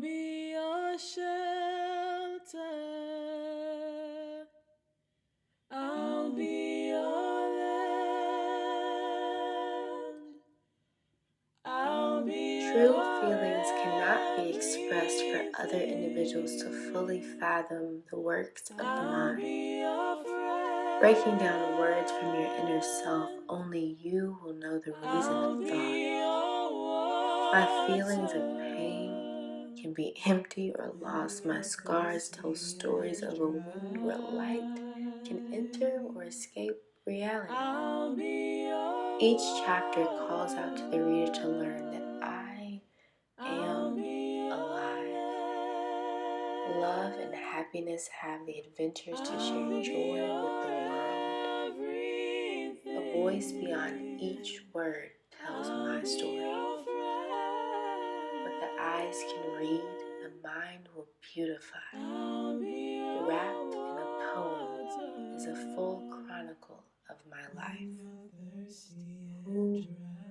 be your shelter. I'll be your land. I'll be True feelings cannot be expressed for other individuals to fully fathom the works of the mind. Breaking down words from your inner self, only you will know the reason of thought. My feelings of pain can be empty or lost. My scars tell stories of a wound where light can enter or escape reality. Each chapter calls out to the reader to learn that I am alive. Love and happiness have the adventures to share joy with the world. A voice beyond each word tells my story. What the eyes can read, the mind will beautify. Wrapped in a poem is a full chronicle of my life. Who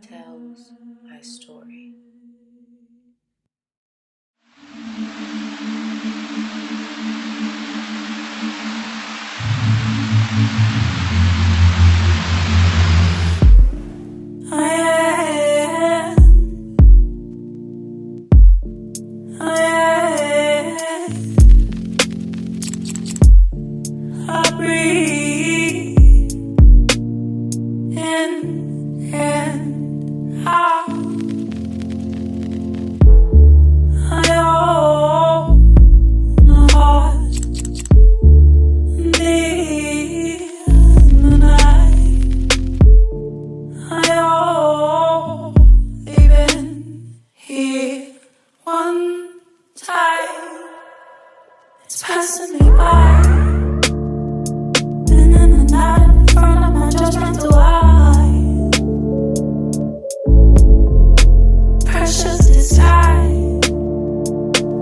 tells my story? Passing me by, and in the night in front of my judgmental eye. Precious disguise,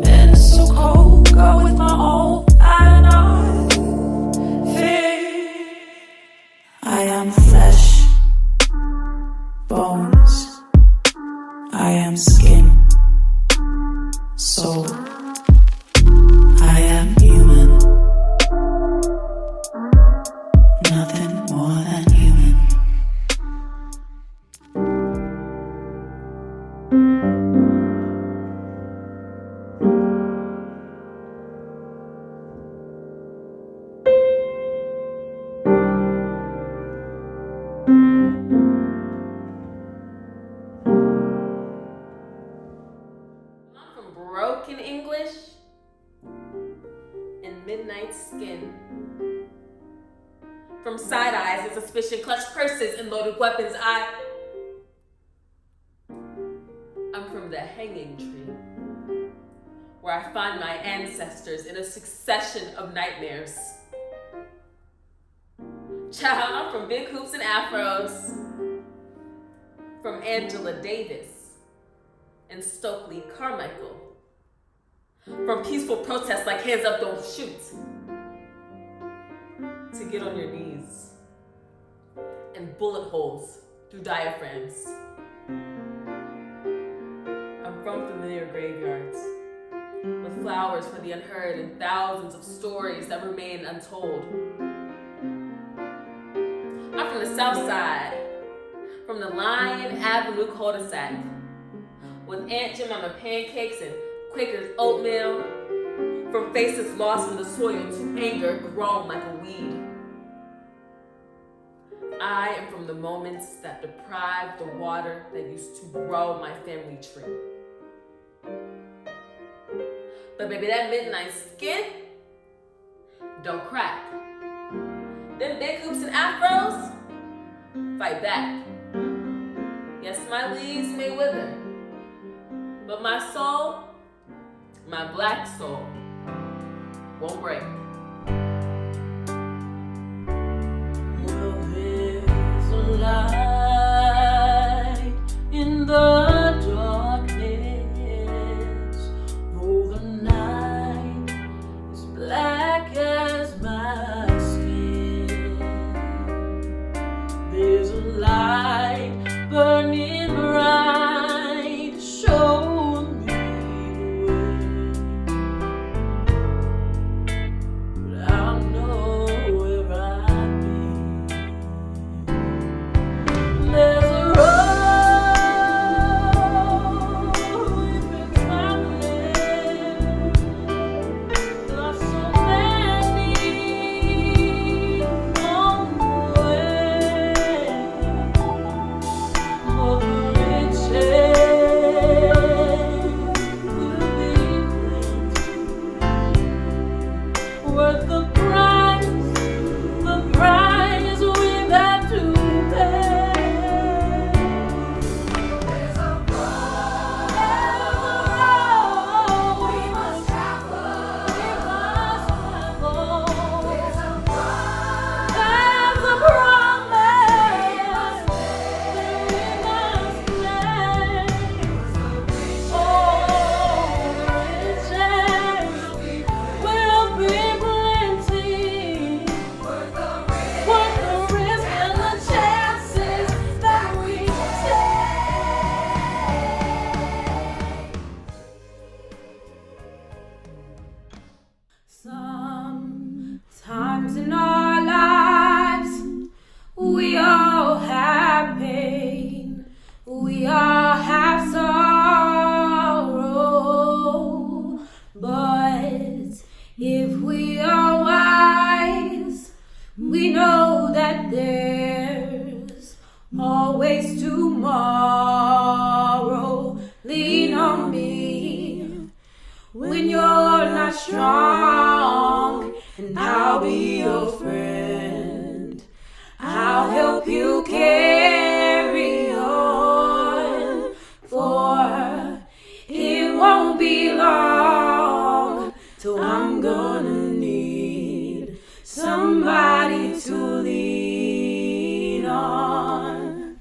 been so cold, go with my own eye. Fear. I am flesh, bones. I am skin, soul. I am human, nothing more than human. I'm from broken English and midnight skin. From side eyes and suspicion, clutched purses and loaded weapons. I'm from the hanging tree, where I find my ancestors in a succession of nightmares. Child, I'm from big hoops and afros, from Angela Davis and Stokely Carmichael, from peaceful protests like hands up, don't shoot, to get on your knees and bullet holes through diaphragms. I'm from familiar graveyards with flowers for the unheard and thousands of stories that remain untold. I'm from the South Side, from the Lion Avenue cul-de-sac, with Aunt Jemima pancakes and Quaker's oatmeal, from faces lost in the soil to anger grown like a weed. I am from the moments that deprived the water that used to grow my family tree. But baby, that midnight skin don't crack. Them big hoops and afros fight back. Yes, my leaves may wither, but my soul, my black soul, won't break. Well, there's a light in the darkness, though the night is black as my skin. There's a light burning bright, showing me the way. face tomorrow. Lean on me when you're not strong, and I'll be your friend. I'll help you carry on, for it won't be long till I'm gonna need somebody to lean on.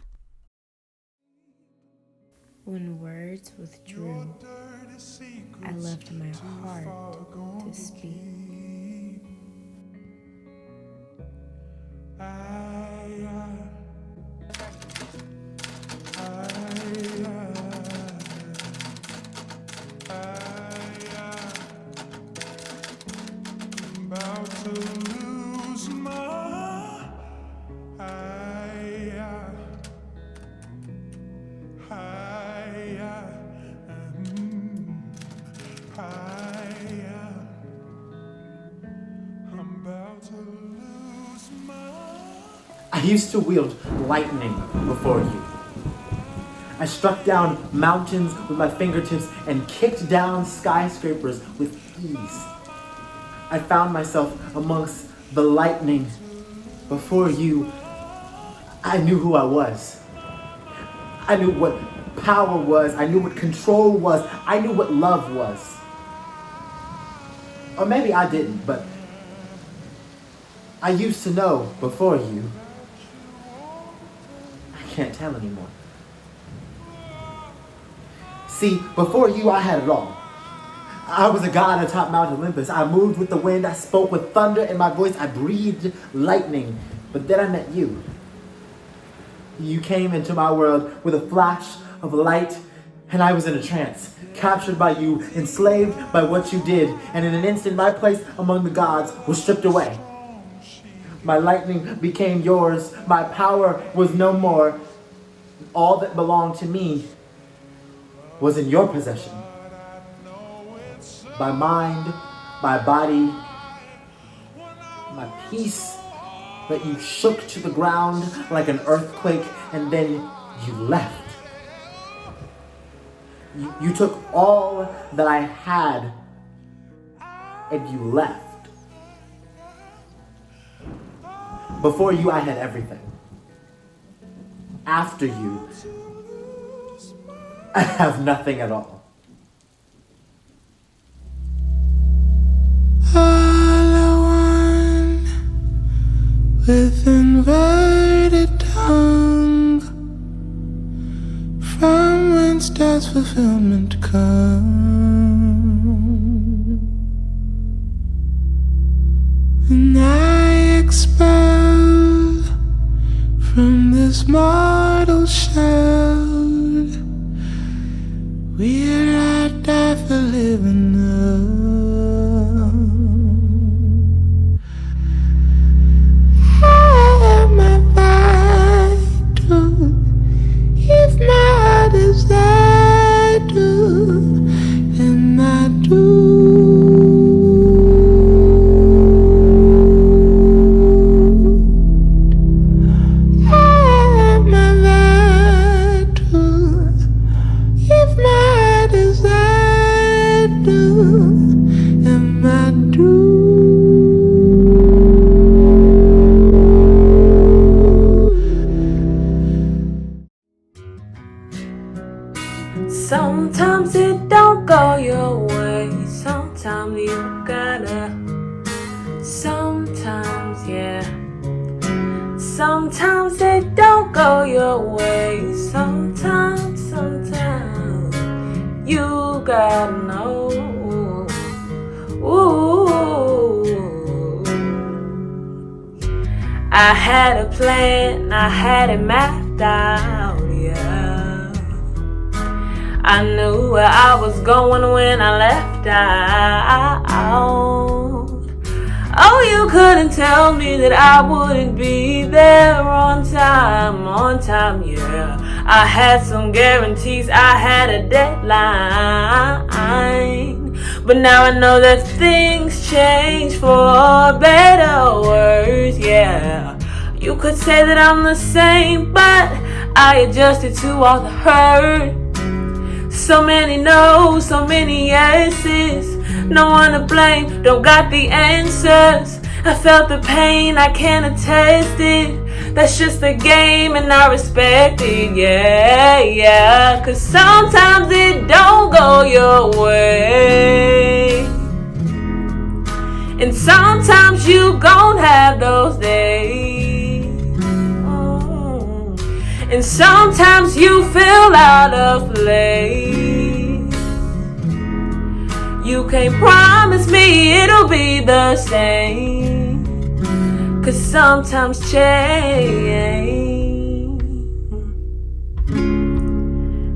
When words withdrew, I left my heart to speak. About to lose my I'm about to lose my. I used to wield lightning before you. I struck down mountains with my fingertips and kicked down skyscrapers with ease. I found myself amongst the lightning. Before you, I knew who I was. I knew what power was. I knew what control was. I knew what love was. Or maybe I didn't, but I used to know before you. I can't tell anymore. See, before you, I had it all. I was a god atop Mount Olympus. I moved with the wind. I spoke with thunder in my voice. I breathed lightning. But then I met you. You came into my world with a flash of light, and I was in a trance, captured by you, enslaved by what you did, and in an instant my place among the gods was stripped away. My lightning became yours. My power was no more. All that belonged to me was in your possession. My mind, my body, my peace, but you shook to the ground like an earthquake, and then you left. You took all that I had, and you left. Before you, I had everything. After you, I have nothing at all. With inverted tongue, from whence does fulfillment come? And I expel from this mortal shell, will I die for living up? Sometimes it don't go your way. Sometimes you gotta. Sometimes, yeah. Sometimes it don't go your way. Sometimes you gotta know. Ooh. I had a plan, I had it mapped out, yeah. I knew where I was going when I left out. Oh, you couldn't tell me that I wouldn't be there on time, yeah. I had some guarantees, I had a deadline. But now I know that things change for better or worse, yeah. You could say that I'm the same, but I adjusted to all the hurt. So many no's, so many yeses. No one to blame, don't got the answers. I felt the pain, I can't attest it. That's just the game and I respect it, yeah, yeah. Cause sometimes it don't go your way. And sometimes you gon' have those days. And sometimes you feel out of place. You can't promise me it'll be the same. Cause sometimes change.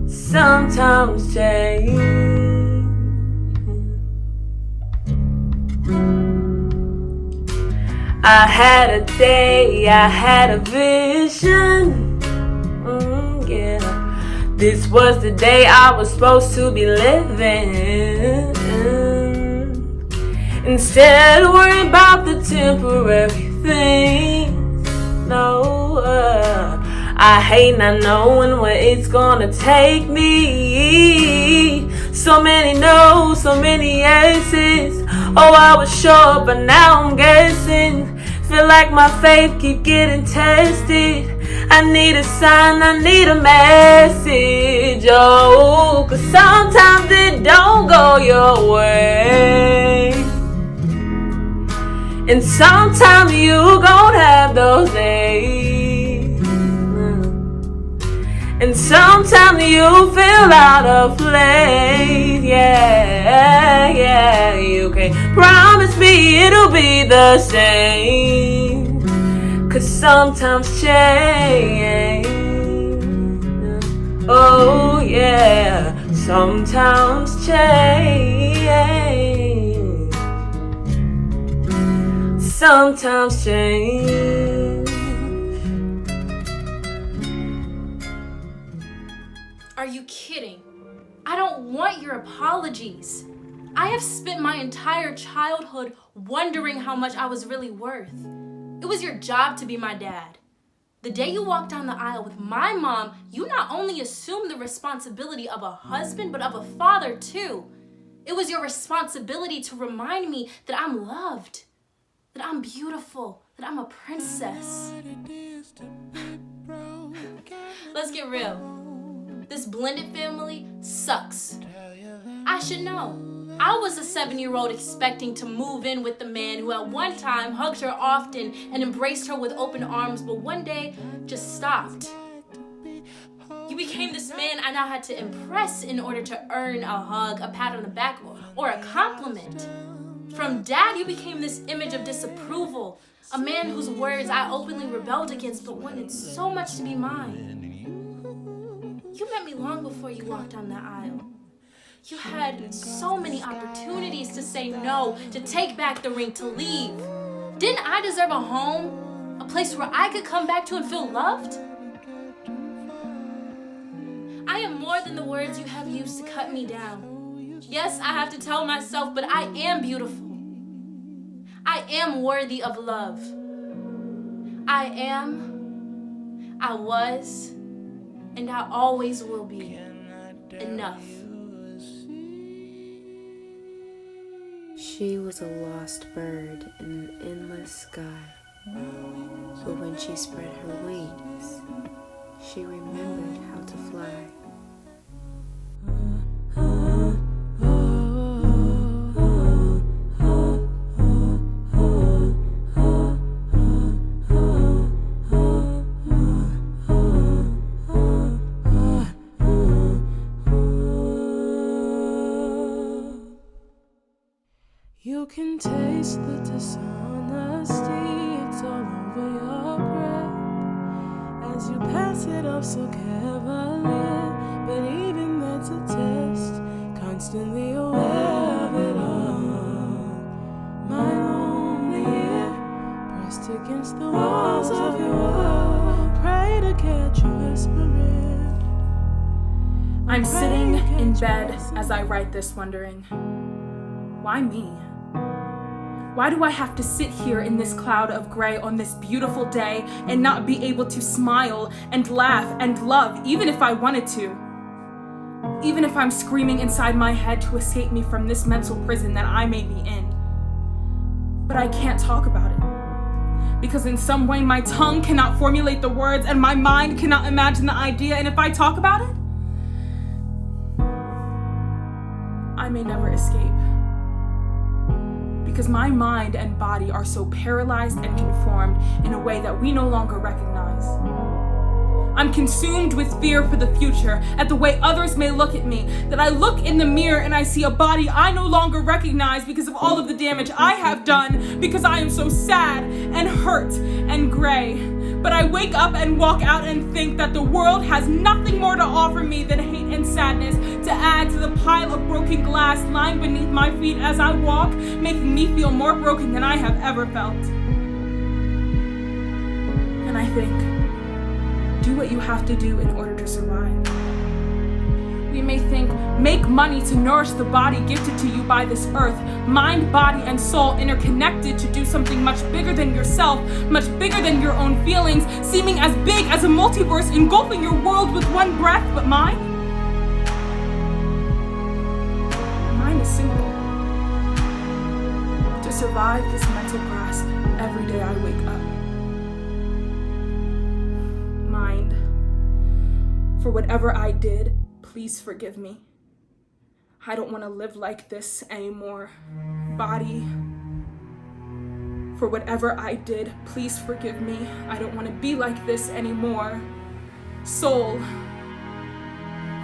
Sometimes change. I had a day, I had a vision. Yeah. This was the day I was supposed to be living. Instead of worrying about the temporary things. No, I hate not knowing where it's gonna take me. So many no's, so many yeses. Oh, I was sure, but now I'm guessing. Feel like my faith keep getting tested. I need a sign, I need a message. Oh, cause sometimes it don't go your way. And sometimes you gon' have those days. And sometimes you feel out of place. Yeah, yeah. You can't promise me it'll be the same. Cause sometimes change. Oh yeah. Sometimes change. Sometimes change. Are you kidding? I don't want your apologies. I have spent my entire childhood wondering how much I was really worth. It was your job to be my dad. The day you walked down the aisle with my mom, you not only assumed the responsibility of a husband, but of a father too. It was your responsibility to remind me that I'm loved, that I'm beautiful, that I'm a princess. Let's get real. This blended family sucks. I should know. I was a 7-year-old expecting to move in with the man who at one time hugged her often and embraced her with open arms, but one day just stopped. You became this man I now had to impress in order to earn a hug, a pat on the back, or a compliment. From dad, you became this image of disapproval, a man whose words I openly rebelled against but wanted so much to be mine. You met me long before you walked down the aisle. You had so many opportunities to say no, to take back the ring, to leave. Didn't I deserve a home? A place where I could come back to and feel loved? I am more than the words you have used to cut me down. Yes, I have to tell myself, but I am beautiful. I am worthy of love. I am, I was, and I always will be enough. She was a lost bird in an endless sky, but when she spread her wings, she remembered how to fly. You can taste the dishonesty, it's all over your breath as you pass it off so cavalier. But even that's a test, constantly aware of it all. My lonely ear pressed against the walls of your world, pray to catch you whispering. I'm sitting in bed as I write this, wondering, why me? Why do I have to sit here in this cloud of gray on this beautiful day and not be able to smile and laugh and love, even if I wanted to? Even if I'm screaming inside my head to escape me from this mental prison that I may be in. But I can't talk about it. Because in some way my tongue cannot formulate the words and my mind cannot imagine the idea, and if I talk about it, I may never escape. Because my mind and body are so paralyzed and conformed in a way that we no longer recognize. I'm consumed with fear for the future, at the way others may look at me, that I look in the mirror and I see a body I no longer recognize because of all of the damage I have done, because I am so sad and hurt and gray. But I wake up and walk out and think that the world has nothing more to offer me than hate and sadness to add to the pile of broken glass lying beneath my feet as I walk, making me feel more broken than I have ever felt. And I think, do what you have to do in order to survive. We may think, make money to nourish the body gifted to you by this earth, mind, body, and soul interconnected to do something much bigger than yourself, much bigger than your own feelings, seeming as big as a multiverse engulfing your world with one breath, but mine is simple. To survive this mental grasp every day I wake up. Mind, for whatever I did, please forgive me. I don't want to live like this anymore. Body, for whatever I did, please forgive me. I don't want to be like this anymore. Soul,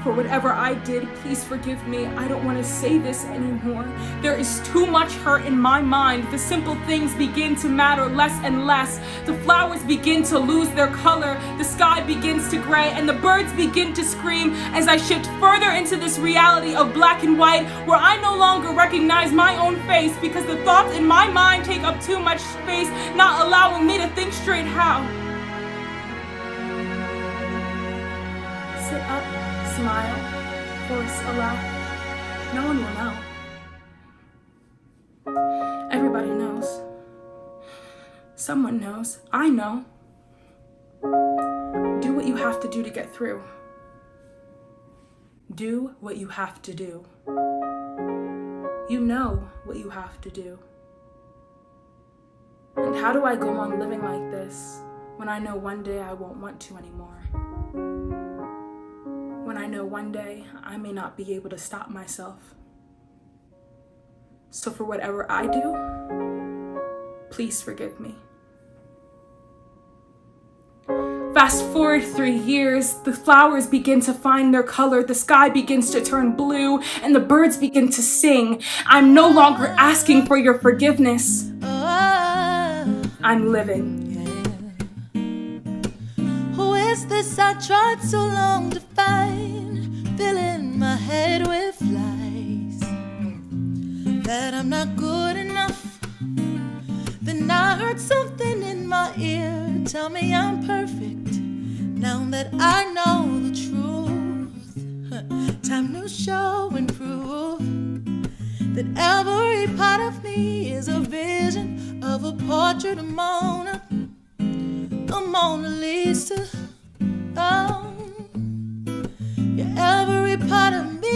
for whatever I did, please forgive me. I don't want to say this anymore. There is too much hurt in my mind. The simple things begin to matter less and less. The flowers begin to lose their color. The sky begins to gray and the birds begin to scream as I shift further into this reality of black and white where I no longer recognize my own face because the thoughts in my mind take up too much space, not allowing me to think straight how. Sit up. Smile, force a laugh. No one will know. Everybody knows. Someone knows. I know. Do what you have to do to get through. Do what you have to do. You know what you have to do. And how do I go on living like this when I know one day I won't want to anymore? When I know one day I may not be able to stop myself. So for whatever I do, please forgive me. Fast forward 3 years, the flowers begin to find their color, the sky begins to turn blue, and the birds begin to sing. I'm no longer asking for your forgiveness. I'm living. Who is this I tried so long to find, filling my head with lies, that I'm not good enough? Then I heard something in my ear tell me I'm perfect, now that I know the truth. Time to show and prove that every part of me is a vision of a portrait of Mona Lisa. Oh, yeah, every part of me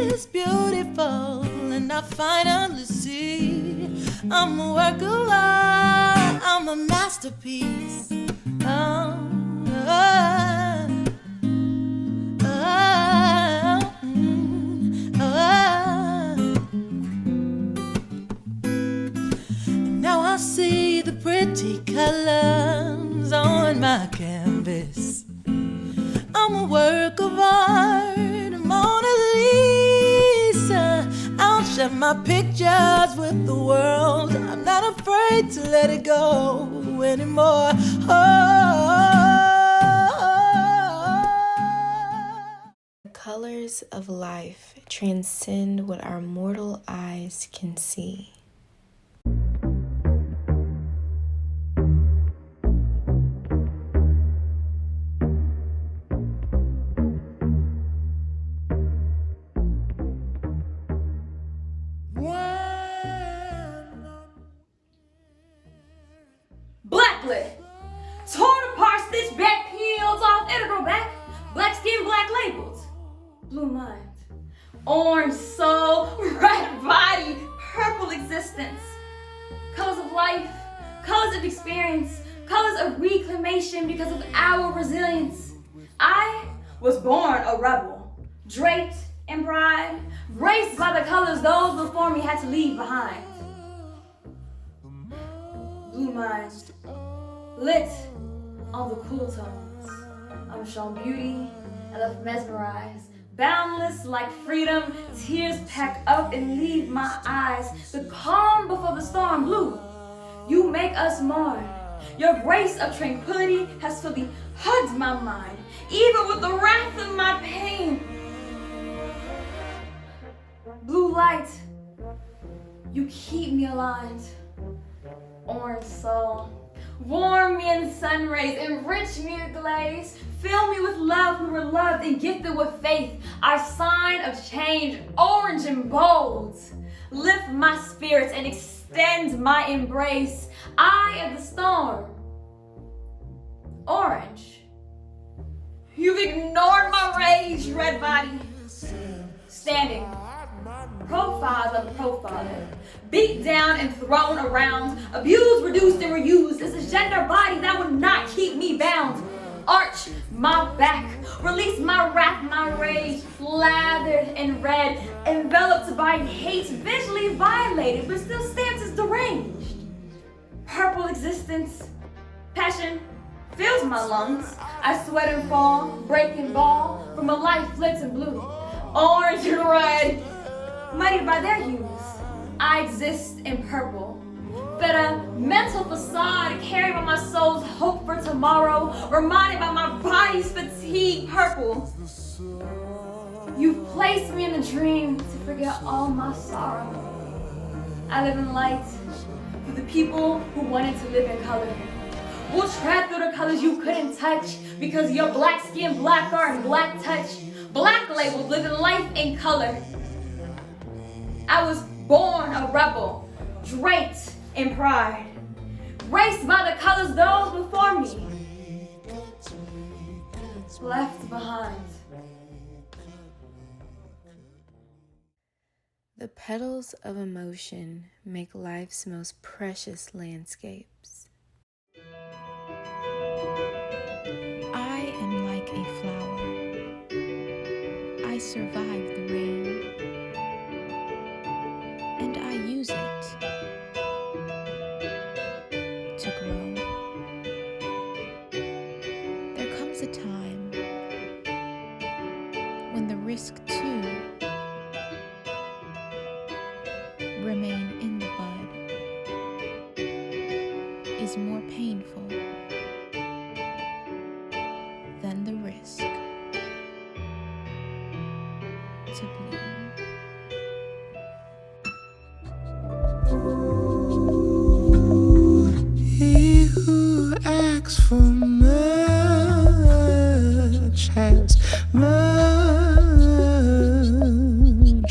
is beautiful, and I finally see I'm a work of art, I'm a masterpiece. Oh, now I see the pretty colors on my canvas. I'm a work of art, Mona Lisa. I'll share my pictures with the world. I'm not afraid to let it go anymore. The colors of life transcend what our mortal eyes can see. blue mind, orange soul, red body, purple existence. Colors of life, colors of experience, colors of reclamation because of our resilience. I was born a rebel, draped in pride, graced by the colors those before me had to leave behind. Blue mind, lit on the cool tones. I'm shown beauty and left mesmerized. Boundless like freedom, tears pack up and leave my eyes. The calm before the storm, blue, you make us mourn. Your grace of tranquility has fully hugged my mind, even with the wrath of my pain. Blue light, you keep me aligned. Orange soul, warm me in sun rays, enrich me with glaze. Fill me with love, we were loved and gifted with faith. Our sign of change, orange and bold. Lift my spirits and extend my embrace. Eye of the storm, orange. You've ignored my rage, red body. Standing, profiles of the profiler. Beat down and thrown around. Abused, reduced, and reused. It's a gender body that would not keep me bound. Arch my back, release my wrath, my rage, lathered in red, enveloped by hate, visually violated, but still stands as deranged. Purple existence, passion fills my lungs. I sweat and fall, break and ball, from a life lit and blue, orange and red, muddied by their hues. I exist in purple. Fed a mental facade carried by my soul's hope for tomorrow, reminded by my body's fatigue, purple. You've placed me in a dream to forget all my sorrow. I live in light for the people who wanted to live in color. We'll tread through the colors you couldn't touch because your black skin, black art, and black touch. Black labeled, living life in color. I was born a rebel, draped in pride, graced by the colors those before me left behind. The petals of emotion make life's most precious landscapes. I am like a flower. I survive the rain, and I use it to grow. There comes a time when the risk to remain in the bud is more painful than the risk to bloom. He who asks for much has much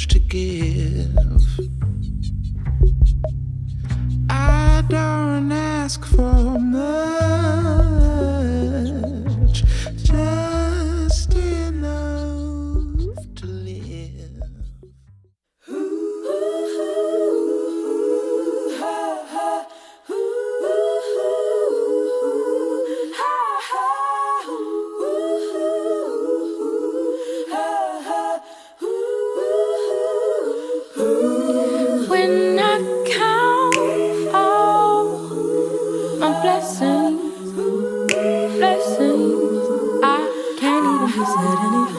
to give. I don't ask for much, just enough to live. When I count all my blessings, I can't even be sad anymore.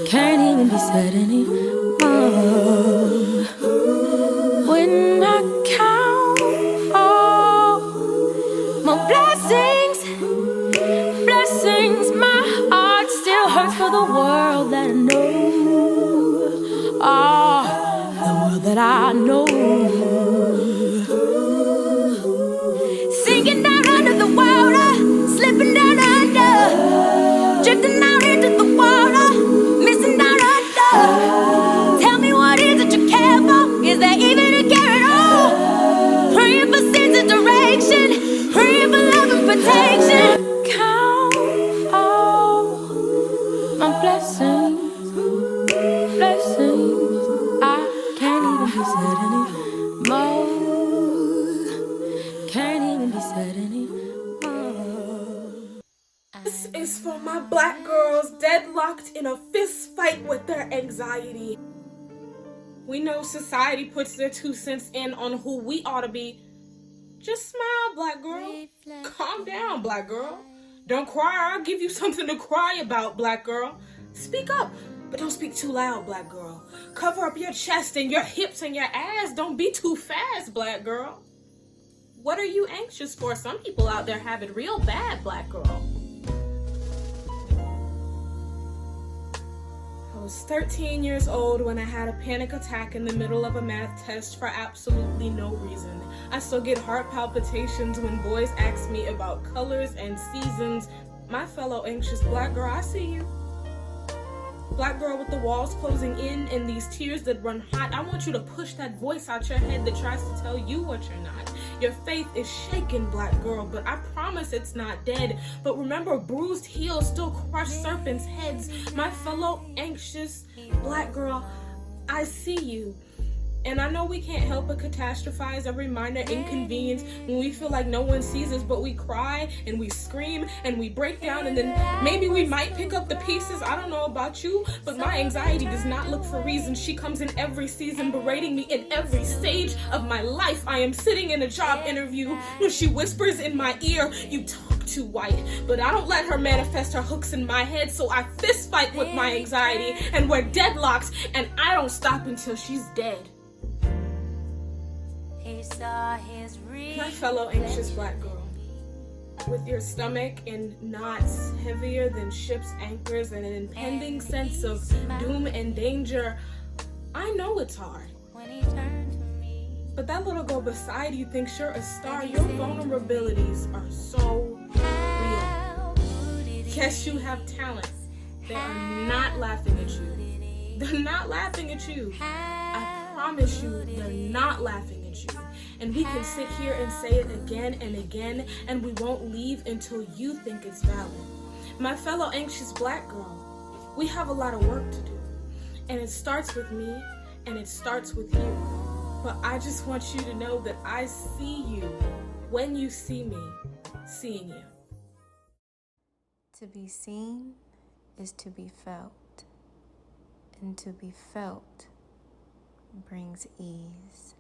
Can't even be sad anymore. When I count all my blessings, my heart still hurts for the world that I know. Ah, the world that I know. Sinking down under the water, slipping down under, drifting out into the water, missing down under. Tell me what is it you care for? Is there even a care at all? Praying for sense of direction, praying for love and protection. Count all blessings, blessings. I can't even be sad anymore. Can't even be sad anymore. This is for my black girls deadlocked in a fist fight with their anxiety. We know society puts their 2 cents in on who we ought to be. Just smile, black girl. Calm down, black girl. Don't cry, I'll give you something to cry about, black girl. Speak up, but don't speak too loud, black girl. Cover up your chest and your hips and your ass. Don't be too fast, black girl. What are you anxious for? Some people out there have it real bad, black girl. I was 13 years old when I had a panic attack in the middle of a math test for absolutely no reason. I still get heart palpitations when boys ask me about colors and seasons. My fellow anxious black girl, I see you. Black girl with the walls closing in and these tears that run hot. I want you to push that voice out your head that tries to tell you what you're not. Your faith is shaken, black girl, but I promise it's not dead. But remember, bruised heels still crush serpents' heads. My fellow anxious black girl, I see you. And I know we can't help but catastrophize every minor inconvenience when we feel like no one sees us, but we cry and we scream and we break down, and then maybe we might pick up the pieces. I don't know about you, but my anxiety does not look for reasons. She comes in every season, berating me in every stage of my life. I am sitting in a job interview when she whispers in my ear, "You talk too white," but I don't let her manifest her hooks in my head, so I fist fight with my anxiety, and we're deadlocked, and I don't stop until she's dead. My fellow anxious black girl, with your stomach in knots heavier than ship's anchors and an impending sense of doom and danger, I know it's hard. But that little girl beside you thinks you're a star. Your vulnerabilities are so real. Yes, you have talent. They are not laughing at you. They're not laughing at you. I promise you, they're not laughing at you. And we can sit here and say it again and again, and we won't leave until you think it's valid. My fellow anxious black girl, we have a lot of work to do. And it starts with me, and it starts with you. But I just want you to know that I see you when you see me seeing you. To be seen is to be felt, and to be felt brings ease.